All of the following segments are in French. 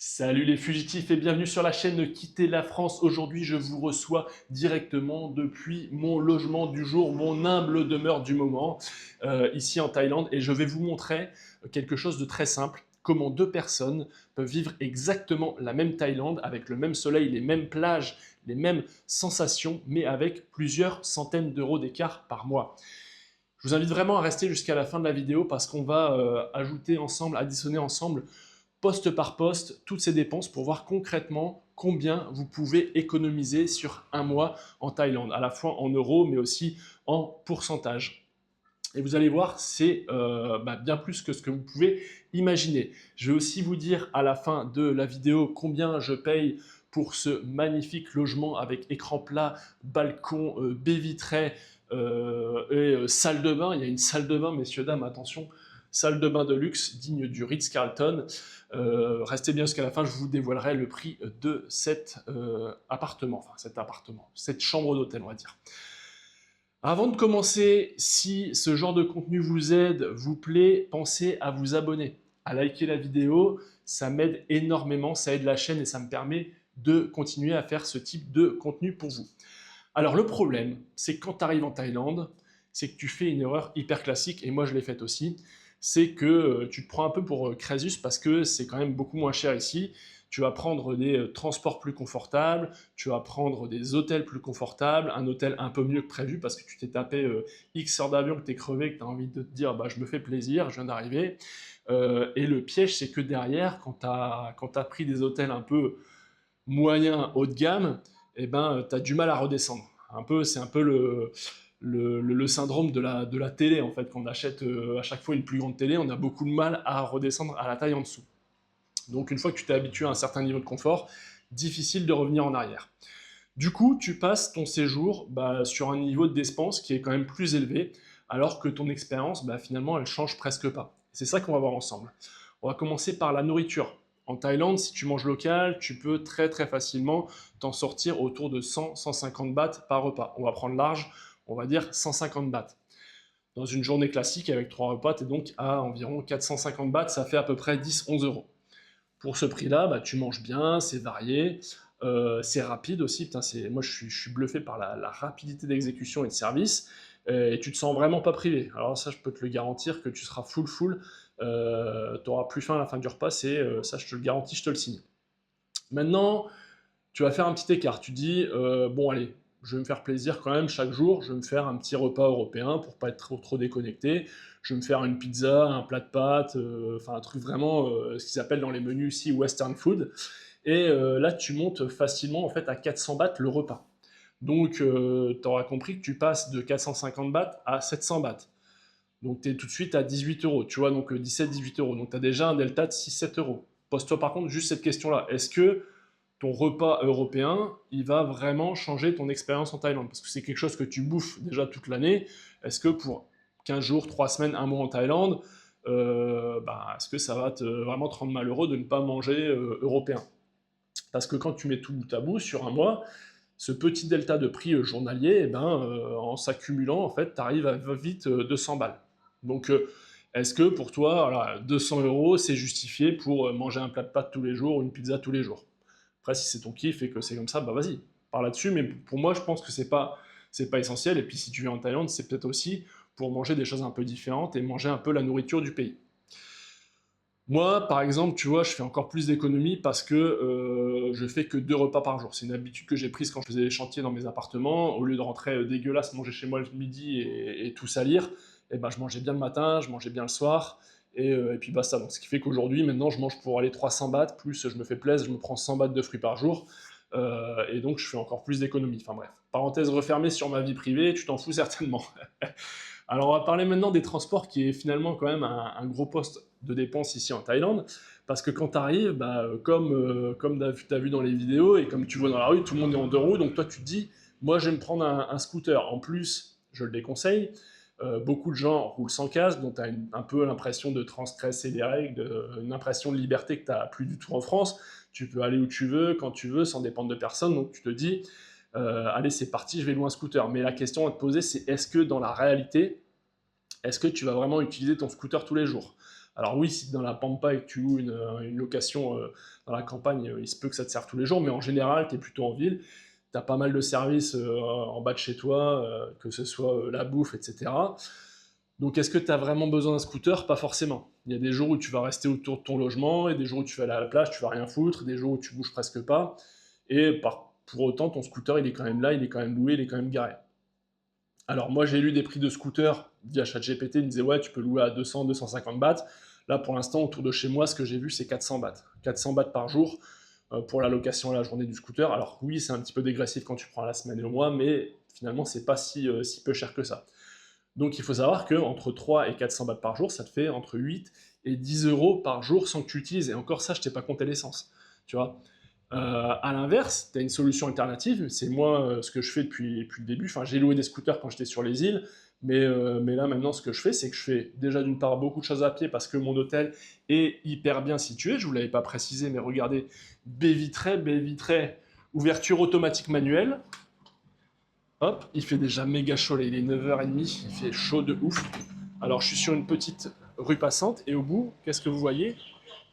Salut les fugitifs et bienvenue sur la chaîne Quitter la France. Aujourd'hui, je vous reçois directement depuis mon logement du jour, mon humble demeure du moment, ici en Thaïlande. Et je vais vous montrer quelque chose de très simple. Comment deux personnes peuvent vivre exactement la même Thaïlande, avec le même soleil, les mêmes plages, les mêmes sensations, mais avec plusieurs centaines d'euros d'écart par mois. Je vous invite vraiment à rester jusqu'à la fin de la vidéo parce qu'on va ajouter ensemble, additionner ensemble poste par poste toutes ces dépenses pour voir concrètement combien vous pouvez économiser sur un mois en Thaïlande, à la fois en euros mais aussi en pourcentage. Et vous allez voir, c'est bien plus que ce que vous pouvez imaginer. Je vais aussi vous dire à la fin de la vidéo combien je paye pour ce magnifique logement avec écran plat, balcon, baie vitrée et salle de bain. Il y a une salle de bain, messieurs, dames, attention, salle de bain de luxe digne du Ritz-Carlton. Restez bien jusqu'à la fin, je vous dévoilerai le prix de cet appartement, cette chambre d'hôtel, on va dire. Avant de commencer, si ce genre de contenu vous aide, vous plaît, pensez à vous abonner, à liker la vidéo, ça m'aide énormément, ça aide la chaîne et ça me permet de continuer à faire ce type de contenu pour vous. Alors le problème, c'est que quand tu arrives en Thaïlande, c'est que tu fais une erreur hyper classique, et moi je l'ai faite aussi, c'est que tu te prends un peu pour Crésus parce que c'est quand même beaucoup moins cher ici. Tu vas prendre des transports plus confortables, tu vas prendre des hôtels plus confortables, un hôtel un peu mieux que prévu parce que tu t'es tapé X heures d'avion, que tu es crevé, que tu as envie de te dire bah, je me fais plaisir, je viens d'arriver. Et le piège, c'est que derrière, quand tu as pris des hôtels un peu moyens, haut de gamme, eh ben, tu as du mal à redescendre. C'est un peu le syndrome de la télé, en fait. Quand on achète à chaque fois une plus grande télé, on a beaucoup de mal à redescendre à la taille en dessous. Donc une fois que tu t'es habitué à un certain niveau de confort, difficile de revenir en arrière. Du coup, tu passes ton séjour sur un niveau de dépense qui est quand même plus élevé, alors que ton expérience, finalement, elle change presque pas. C'est ça qu'on va voir ensemble. On va commencer par la nourriture. En Thaïlande, si tu manges local, tu peux très très facilement t'en sortir autour de 100-150 bahts par repas. On va prendre large, on va dire 150 bahts. Dans une journée classique avec 3 repas, tu es donc à environ 450 bahts, ça fait à peu près 10-11 euros. Pour ce prix-là, tu manges bien, c'est varié, c'est rapide aussi. Putain, moi, je suis bluffé par la rapidité d'exécution et de service, et tu te sens vraiment pas privé. Alors ça, je peux te le garantir que tu seras full, tu n'auras plus faim à la fin du repas, ça, je te le garantis, je te le signe. Maintenant, tu vas faire un petit écart. Tu dis, bon, allez, je vais me faire plaisir quand même chaque jour, je vais me faire un petit repas européen pour pas être trop déconnecté. Je vais me faire une pizza, un plat de pâtes, enfin un truc vraiment, ce qu'ils appellent dans les menus ici western food. Et là, tu montes facilement en fait à 400 bahts le repas. Donc, tu auras compris que tu passes de 450 bahts à 700 bahts. Donc, tu es tout de suite à 18 euros, tu vois, donc 17-18 euros. Donc, tu as déjà un delta de 6-7 euros. Pose-toi par contre juste cette question-là. Est-ce que ton repas européen, il va vraiment changer ton expérience en Thaïlande? Parce que c'est quelque chose que tu bouffes déjà toute l'année. Est-ce que pour 15 jours, 3 semaines, un mois en Thaïlande, est-ce que ça va vraiment te rendre malheureux de ne pas manger européen? Parce que quand tu mets tout bout à bout sur un mois, ce petit delta de prix journalier, en s'accumulant, en fait, tu arrives à vite 200 balles. Donc, est-ce que pour toi, voilà, 200 euros, c'est justifié pour manger un plat de pâtes tous les jours ou une pizza tous les jours? Après, si c'est ton kiff et que c'est comme ça, vas-y, parle là-dessus. Mais pour moi, je pense que c'est pas essentiel. Et puis, si tu viens en Thaïlande, c'est peut-être aussi pour manger des choses un peu différentes et manger un peu la nourriture du pays. Moi, par exemple, tu vois, je fais encore plus d'économies parce que je fais que 2 repas par jour. C'est une habitude que j'ai prise quand je faisais les chantiers dans mes appartements. Au lieu de rentrer dégueulasse, manger chez moi le midi et tout salir, je mangeais bien le matin, je mangeais bien le soir, et puis basta. Donc, ce qui fait qu'aujourd'hui, maintenant, je mange pour aller 300 bahts, plus je me fais plaisir, je me prends 100 bahts de fruits par jour, et donc je fais encore plus d'économies. Enfin bref, parenthèse refermée sur ma vie privée, tu t'en fous certainement. Alors, on va parler maintenant des transports, qui est finalement quand même un gros poste de dépense ici en Thaïlande, parce que quand tu arrives, comme tu as vu dans les vidéos, et comme tu vois dans la rue, tout le monde est en 2 roues, donc toi tu te dis, moi je vais me prendre un scooter. En plus, je le déconseille, beaucoup de gens roulent sans casque, donc tu as un peu l'impression de transgresser les règles, une impression de liberté que tu n'as plus du tout en France. Tu peux aller où tu veux, quand tu veux, sans dépendre de personne, donc tu te dis, allez c'est parti, je vais louer un scooter. Mais la question à te poser, c'est est-ce que dans la réalité, est-ce que tu vas vraiment utiliser ton scooter tous les jours? Alors oui, si dans la pampa et que tu loues une location dans la campagne, il se peut que ça te serve tous les jours, mais en général, tu es plutôt en ville, tu as pas mal de services en bas de chez toi, que ce soit la bouffe, etc. Donc est-ce que tu as vraiment besoin d'un scooter? Pas forcément. Il y a des jours où tu vas rester autour de ton logement, et des jours où tu vas aller à la plage, tu vas rien foutre, des jours où tu bouges presque pas, et pour autant, ton scooter, il est quand même là, il est quand même loué, il est quand même garé. Alors moi, j'ai lu des prix de scooters via ChatGPT, il me disait ouais, tu peux louer à 200, 250 bahts. Là, pour l'instant, autour de chez moi, ce que j'ai vu, c'est 400 bahts. 400 bahts par jour pour la location à la journée du scooter. Alors oui, c'est un petit peu dégressif quand tu prends la semaine et le mois, mais finalement, c'est pas si peu cher que ça. Donc il faut savoir qu'entre 3 et 400 bahts par jour, ça te fait entre 8 et 10 euros par jour sans que tu utilises. Et encore ça, je t'ai pas compté l'essence. Tu vois. À l'inverse, tu as une solution alternative, c'est moi ce que je fais depuis le début. Enfin, j'ai loué des scooters quand j'étais sur les îles, mais là maintenant ce que je fais, c'est que je fais déjà d'une part beaucoup de choses à pied parce que mon hôtel est hyper bien situé, je vous l'avais pas précisé, mais regardez, baie vitrée, ouverture automatique manuelle. Hop, il fait déjà méga chaud, là, il est 9h30, il fait chaud de ouf. Alors je suis sur une petite rue passante, et au bout, qu'est-ce que vous voyez?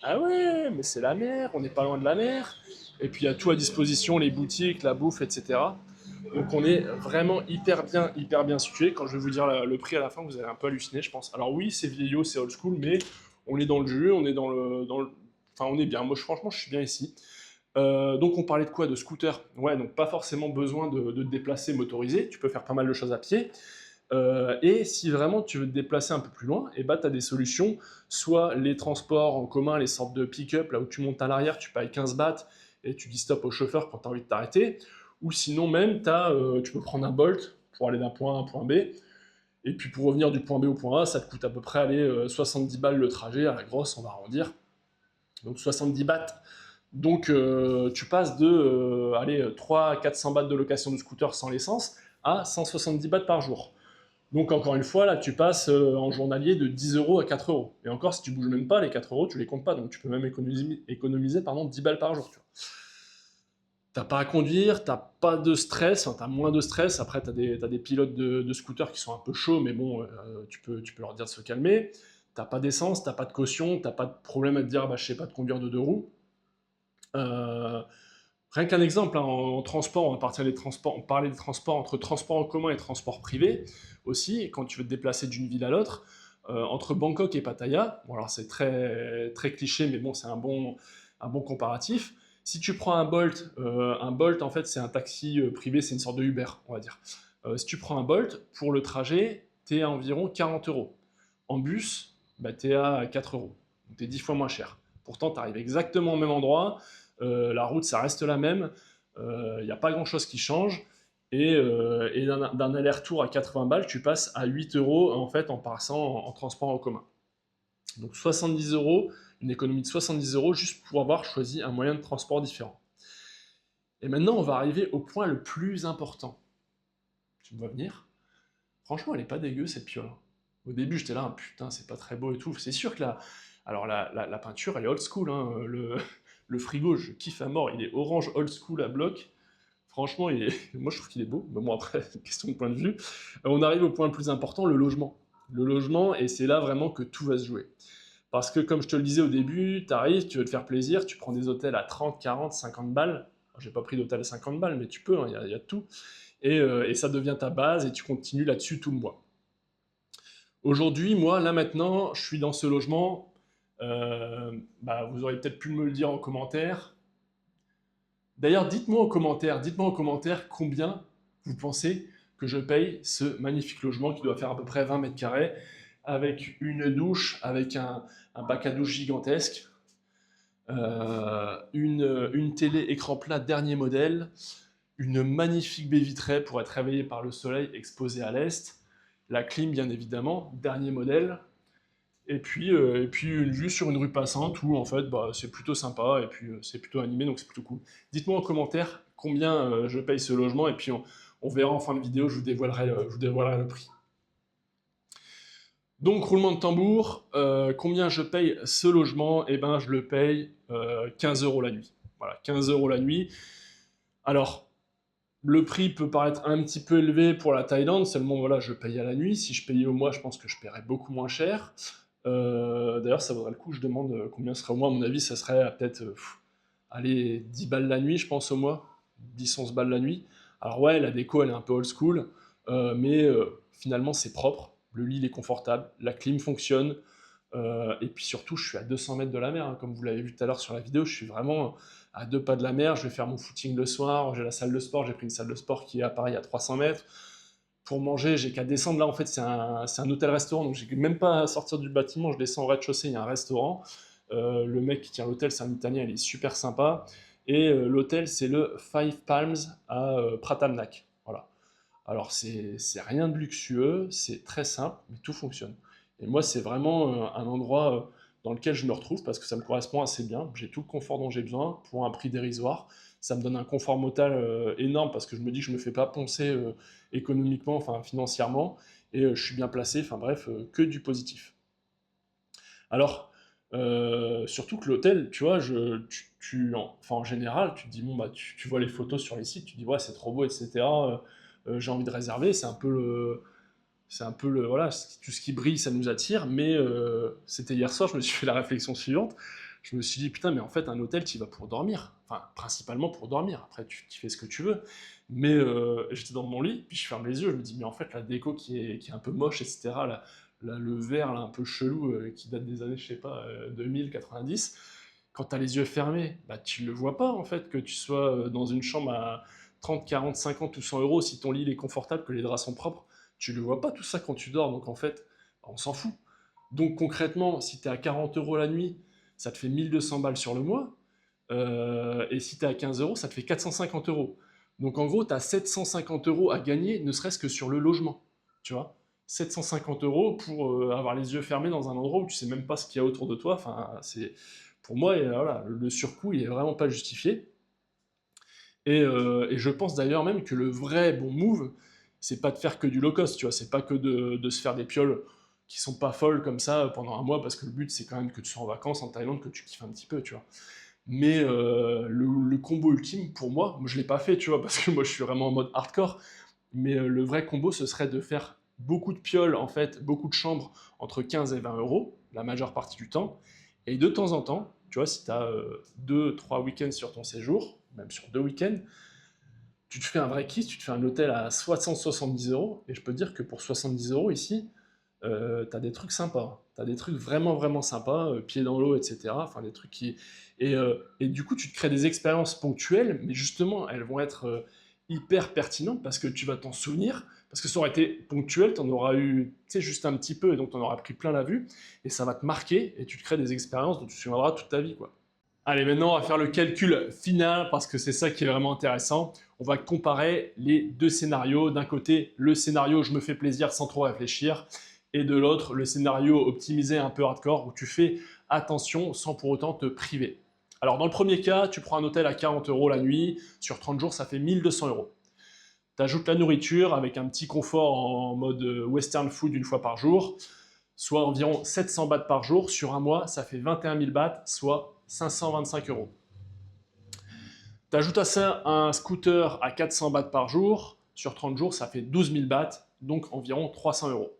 Ah ouais, mais c'est la mer, on n'est pas loin de la mer. Et puis il y a tout à disposition, les boutiques, la bouffe, etc. Donc on est vraiment hyper bien situé. Quand je vais vous dire le prix à la fin, vous allez un peu halluciner, je pense. Alors oui, c'est vieillot, c'est old school, mais on est dans le jus, on est Enfin, on est bien. Moi, franchement, je suis bien ici. Donc on parlait de quoi? De scooter. Ouais, donc pas forcément besoin de te déplacer motorisé. Tu peux faire pas mal de choses à pied. Et si vraiment tu veux te déplacer un peu plus loin, et bah, tu as des solutions, soit les transports en commun, les sortes de pick-up, là où tu montes à l'arrière, tu payes 15 bahts et tu dis stop au chauffeur quand tu as envie de t'arrêter, ou sinon même tu peux prendre un Bolt pour aller d'un point A à un point B, et puis pour revenir du point B au point A, ça te coûte à peu près 70 balles le trajet, à la grosse, on va arrondir, donc 70 bahts. Donc tu passes de 300 à 400 bahts de location de scooter sans l'essence à 170 bahts par jour. Donc encore une fois, là, tu passes en journalier de 10 euros à 4 euros. Et encore, si tu bouges même pas, les 4 euros, tu les comptes pas. Donc tu peux même économiser 10 balles par jour. Tu vois. T'as pas à conduire, t'as pas de stress, enfin, t'as moins de stress. Après, t'as des pilotes de scooters qui sont un peu chauds, mais bon, tu peux leur dire de se calmer. T'as pas d'essence, t'as pas de caution, t'as pas de problème à te dire, bah, je sais pas de conduire de deux roues. Euh, Rien qu'un exemple, hein, en transport, on va partir des transports, on parlait des transports entre transport en commun et transport privé aussi, et quand tu veux te déplacer d'une ville à l'autre, entre Bangkok et Pattaya, bon alors c'est très cliché, mais bon, c'est un bon comparatif. Si tu prends un Bolt en fait c'est un taxi privé, c'est une sorte de Uber, on va dire. Si tu prends un Bolt, pour le trajet, t'es à environ 40 euros. En bus, bah, t'es à 4 euros, donc t'es 10 fois moins cher. Pourtant, tu arrives exactement au même endroit, la route, ça reste la même, il n'y a pas grand-chose qui change, et d'un aller-retour à 80 balles, tu passes à 8 euros en fait en passant en transport en commun. Donc 70 euros, une économie de 70 euros juste pour avoir choisi un moyen de transport différent. Et maintenant, on va arriver au point le plus important. Tu me vois venir? Franchement, elle est pas dégueu cette piole. Au début, j'étais là, putain, c'est pas très beau et tout. C'est sûr que la peinture, elle est old school. Hein. Le frigo, je kiffe à mort. Il est orange old school à bloc. Franchement, moi je trouve qu'il est beau. Mais bon, après, question de point de vue. On arrive au point le plus important, le logement. Le logement, et c'est là vraiment que tout va se jouer. Parce que, comme je te le disais au début, tu arrives, tu veux te faire plaisir, tu prends des hôtels à 30, 40, 50 balles. Alors, j'ai pas pris d'hôtel à 50 balles, mais tu peux, il y a tout. Et ça devient ta base, et tu continues là-dessus tout le mois. Aujourd'hui, moi, là maintenant, je suis dans ce logement. Vous auriez peut-être pu me le dire en commentaire. D'ailleurs, dites-moi en commentaire combien vous pensez que je paye ce magnifique logement qui doit faire à peu près 20 mètres carrés, avec une douche, avec un bac à douche gigantesque, une télé écran plat dernier modèle, une magnifique baie vitrée pour être réveillée par le soleil exposée à l'est, la clim bien évidemment, dernier modèle, et puis une vue sur une rue passante où en fait c'est plutôt sympa et puis c'est plutôt animé donc c'est plutôt cool. Dites-moi en commentaire combien je paye ce logement et puis on verra en fin de vidéo, je vous dévoilerai le prix. Donc roulement de tambour, combien je paye ce logement? Eh ben je le paye 15 euros la nuit. Voilà, 15 euros la nuit. Alors, le prix peut paraître un petit peu élevé pour la Thaïlande, seulement voilà, je paye à la nuit. Si je payais au mois, je pense que je paierais beaucoup moins cher. D'ailleurs, ça vaudrait le coup, je demande combien serait au mois. À mon avis, ça serait peut-être, allez, 10 balles la nuit, je pense, au mois. 10-11 balles la nuit. Alors ouais, la déco, elle est un peu old school, mais finalement, c'est propre. Le lit, il est confortable. La clim fonctionne. Et puis surtout, je suis à 200 mètres de la mer, hein, comme vous l'avez vu tout à l'heure sur la vidéo. Je suis vraiment à 2 pas de la mer. Je vais faire mon footing le soir. J'ai la salle de sport. J'ai pris une salle de sport qui est à Paris à 300 mètres. Pour manger, j'ai qu'à descendre. Là, en fait, c'est un hôtel-restaurant, donc j'ai même pas à sortir du bâtiment. Je descends au rez-de-chaussée, il y a un restaurant. Le mec qui tient l'hôtel, c'est un Italien, il est super sympa. Et l'hôtel, c'est le Five Palms à Pratamnak. Voilà. Alors, c'est rien de luxueux, c'est très simple, mais tout fonctionne. Et moi, c'est vraiment un endroit dans lequel je me retrouve parce que ça me correspond assez bien. J'ai tout le confort dont j'ai besoin pour un prix dérisoire. Ça me donne un confort mental énorme parce que je me dis que je me fais pas poncer économiquement, enfin financièrement, et je suis bien placé. Enfin bref, que du positif. Alors, surtout que l'hôtel, tu vois, enfin, en général, tu te dis, bon, bah, tu vois les photos sur les sites, tu te dis, ouais, c'est trop beau, etc. J'ai envie de réserver, voilà, tout ce qui brille, ça nous attire, mais c'était hier soir, je me suis fait la réflexion suivante. Je me suis dit, putain, mais en fait, un hôtel, tu y vas pour dormir. Enfin, principalement pour dormir. Après, tu fais ce que tu veux. Mais j'étais dans mon lit, puis je ferme les yeux, je me dis, mais en fait, la déco qui est un peu moche, etc., le verre là, un peu chelou, qui date des années, je sais pas, 2000, 90, quand tu as les yeux fermés, bah, tu le vois pas, en fait, que tu sois dans une chambre à 30, 40, 50 ou 100 euros, si ton lit il est confortable, que les draps sont propres, tu le vois pas tout ça quand tu dors, donc en fait, on s'en fout. Donc concrètement, si tu es à 40 euros la nuit, ça te fait 1200 balles sur le mois. Et si tu es à 15 euros, ça te fait 450 euros. Donc en gros, tu as 750 euros à gagner, ne serait-ce que sur le logement. Tu vois, 750 euros pour avoir les yeux fermés dans un endroit où tu sais même pas ce qu'il y a autour de toi. Enfin, pour moi, voilà, le surcoût, il est vraiment pas justifié. Et je pense d'ailleurs même que le vrai bon move, c'est pas de faire que du low cost, tu vois, c'est pas que de se faire des pioles qui sont pas folles comme ça pendant un mois, parce que le but c'est quand même que tu sois en vacances en Thaïlande, que tu kiffes un petit peu, tu vois. Mais le combo ultime, pour moi je l'ai pas fait, tu vois, parce que moi je suis vraiment en mode hardcore, mais le vrai combo ce serait de faire beaucoup de pioles, en fait, beaucoup de chambres entre 15 et 20 euros, la majeure partie du temps, et de temps en temps, tu vois, si tu as 2-3 week-ends sur ton séjour, même sur 2 week-ends, tu te fais un vrai kiff, tu te fais un hôtel à 60-70 euros, et je peux te dire que pour 70 euros ici, t'as des trucs sympas. T'as des trucs vraiment, vraiment sympas, pieds dans l'eau, etc. Enfin, des trucs qui. Et du coup, tu te crées des expériences ponctuelles, mais justement, elles vont être hyper pertinentes parce que tu vas t'en souvenir. Parce que ça aurait été ponctuel, t'en auras eu, tu sais, juste un petit peu, et donc t'en auras pris plein la vue, et ça va te marquer, et tu te crées des expériences dont tu te souviendras toute ta vie, quoi. Allez, maintenant, on va faire le calcul final parce que c'est ça qui est vraiment intéressant. On va comparer les deux scénarios. D'un côté, le scénario je me fais plaisir sans trop réfléchir, et de l'autre, le scénario optimisé un peu hardcore où tu fais attention sans pour autant te priver. Alors, dans le premier cas, tu prends un hôtel à 40 euros la nuit. Sur 30 jours, ça fait 1200 euros. Tu ajoutes la nourriture avec un petit confort en mode western food une fois par jour, soit environ 700 bahts par jour. Sur un mois, ça fait 21 000 bahts, soit 525 euros. Tu ajoutes à ça un scooter à 400 bahts par jour. Sur 30 jours, ça fait 12 000 bahts, donc environ 300 euros.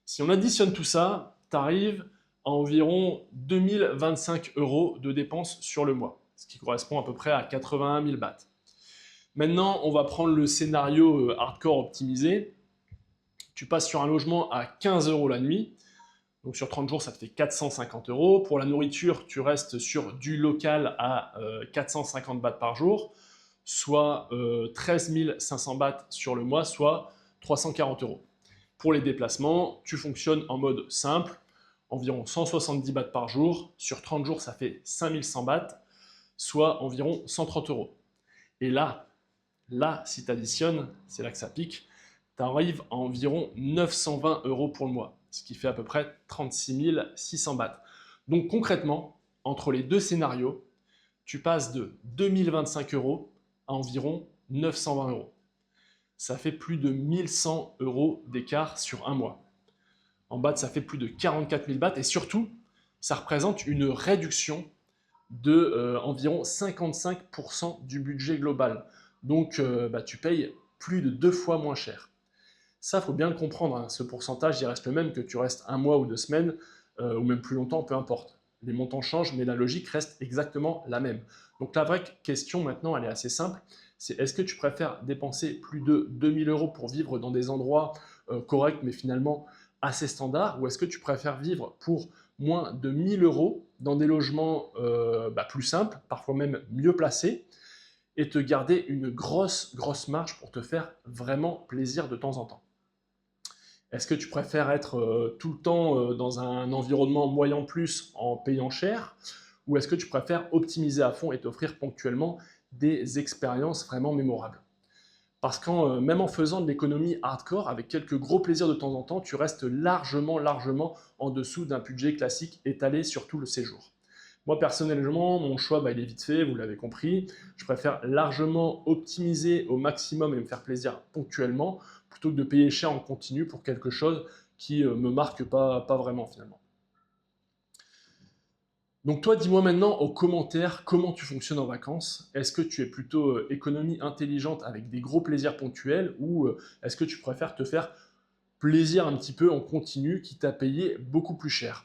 Si on additionne tout ça, tu arrives à environ 2025 euros de dépenses sur le mois, ce qui correspond à peu près à 81 000 bahts. Maintenant, on va prendre le scénario hardcore optimisé. Tu passes sur un logement à 15 euros la nuit. Donc sur 30 jours, ça te fait 450 euros. Pour la nourriture, tu restes sur du local à 450 bahts par jour, soit 13 500 bahts sur le mois, soit 340 euros. Pour les déplacements, tu fonctionnes en mode simple, environ 170 bahts par jour. Sur 30 jours, ça fait 5100 bahts, soit environ 130 euros. Et là, si tu additionnes, c'est là que ça pique, tu arrives à environ 920 euros pour le mois, ce qui fait à peu près 36 600 bahts. Donc concrètement, entre les deux scénarios, tu passes de 2025 euros à environ 920 euros. Ça fait plus de 1100 euros d'écart sur un mois. En bahts, ça fait plus de 44 000 bahts, et surtout, ça représente une réduction de environ 55% du budget global. Donc tu payes plus de 2 fois moins cher. Ça, faut bien le comprendre, hein. Ce pourcentage, il reste le même que tu restes un mois ou 2 semaines. ou même plus longtemps, peu importe. Les montants changent, mais la logique reste exactement la même. Donc la vraie question maintenant, elle est assez simple, c'est est-ce que tu préfères dépenser plus de 2000 euros pour vivre dans des endroits corrects, mais finalement assez standards, ou est-ce que tu préfères vivre pour moins de 1000 euros dans des logements plus simples, parfois même mieux placés, et te garder une grosse marge pour te faire vraiment plaisir de temps en temps? Est-ce que tu préfères être tout le temps dans un environnement moyen plus en payant cher, ou est-ce que tu préfères optimiser à fond et t'offrir ponctuellement des expériences vraiment mémorables? Parce que même en faisant de l'économie hardcore, avec quelques gros plaisirs de temps en temps, tu restes largement en dessous d'un budget classique étalé sur tout le séjour. Moi, personnellement, mon choix, il est vite fait, vous l'avez compris. Je préfère largement optimiser au maximum et me faire plaisir ponctuellement, plutôt que de payer cher en continu pour quelque chose qui me marque pas vraiment finalement. Donc toi, dis-moi maintenant en commentaire comment tu fonctionnes en vacances. Est-ce que tu es plutôt économie intelligente avec des gros plaisirs ponctuels, ou est-ce que tu préfères te faire plaisir un petit peu en continu qui t'a payé beaucoup plus cher?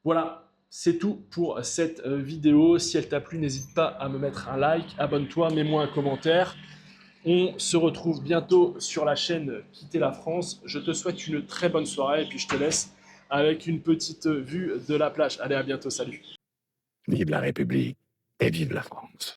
Voilà, c'est tout pour cette vidéo. Si elle t'a plu, n'hésite pas à me mettre un like, abonne-toi, mets-moi un commentaire. On se retrouve bientôt sur la chaîne Quitter la France. Je te souhaite une très bonne soirée et puis je te laisse avec une petite vue de la plage. Allez, à bientôt, salut. Vive la République et vive la France.